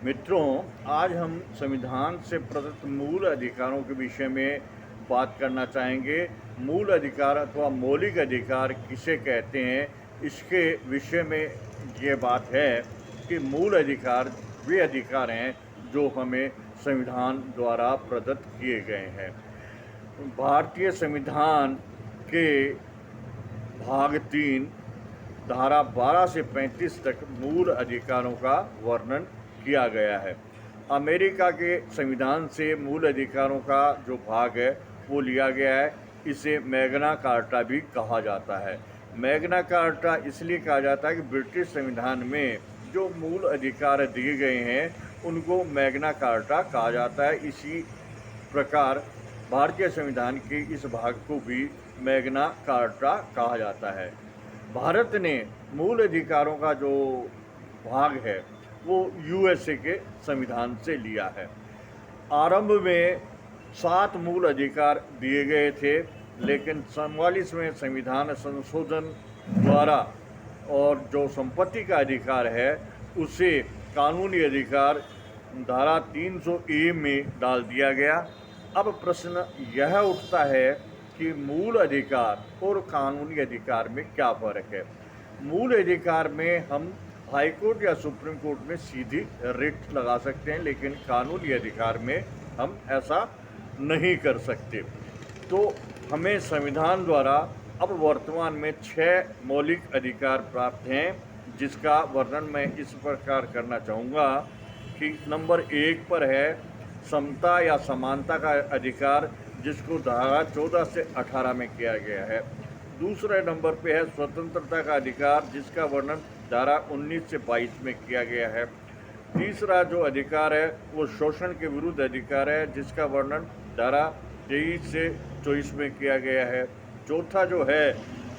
मित्रों, आज हम संविधान से प्रदत्त मूल अधिकारों के विषय में बात करना चाहेंगे। मूल अधिकार अथवा मौलिक अधिकार किसे कहते हैं, इसके विषय में ये बात है कि मूल अधिकार वे अधिकार हैं जो हमें संविधान द्वारा प्रदत्त किए गए हैं। भारतीय संविधान के भाग 3 धारा 12 से 35 तक मूल अधिकारों का वर्णन किया गया है। अमेरिका के संविधान से मूल अधिकारों का जो भाग है वो लिया गया है। इसे मैग्ना कार्टा भी कहा जाता है। मैग्ना कार्टा इसलिए कहा जाता है कि ब्रिटिश संविधान में जो मूल अधिकार दिए गए हैं उनको मैग्ना कार्टा कहा जाता है। इसी प्रकार भारतीय संविधान के इस भाग को भी मैग्ना कार्टा कहा जाता है। भारत ने मूल अधिकारों का जो भाग है वो यूएसए के संविधान से लिया है। आरंभ में 7 मूल अधिकार दिए गए थे, लेकिन 44वें संविधान संशोधन द्वारा और जो संपत्ति का अधिकार है उसे कानूनी अधिकार धारा 300A में डाल दिया गया। अब प्रश्न यह उठता है कि मूल अधिकार और कानूनी अधिकार में क्या फ़र्क है। मूल अधिकार में हम हाई कोर्ट या सुप्रीम कोर्ट में सीधी रिट लगा सकते हैं, लेकिन कानूनी अधिकार में हम ऐसा नहीं कर सकते। तो हमें संविधान द्वारा अब वर्तमान में 6 मौलिक अधिकार प्राप्त हैं, जिसका वर्णन मैं इस प्रकार करना चाहूँगा कि नंबर 1 पर है समता या समानता का अधिकार, जिसको धारा 14 से 18 में किया गया है। दूसरे नंबर पे है स्वतंत्रता का अधिकार, जिसका वर्णन धारा 19 से 22 में किया गया है। तीसरा जो अधिकार है वो शोषण के विरुद्ध अधिकार है, जिसका वर्णन धारा 23 से 24 में किया गया है। चौथा जो है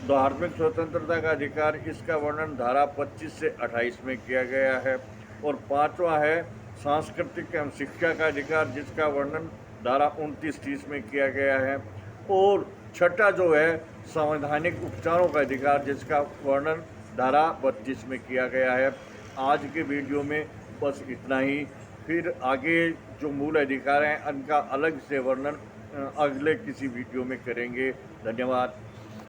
धार्मिक स्वतंत्रता का अधिकार, इसका वर्णन धारा 25 से 28 में किया गया है। और पांचवा है सांस्कृतिक एवं शिक्षा का अधिकार, जिसका वर्णन धारा 29-30 में किया गया है। और छठा जो है संवैधानिक उपचारों का अधिकार, जिसका वर्णन धारा 32 में किया गया है। आज के वीडियो में बस इतना ही। फिर आगे जो मूल अधिकार हैं उनका अलग से वर्णन अगले किसी वीडियो में करेंगे। धन्यवाद।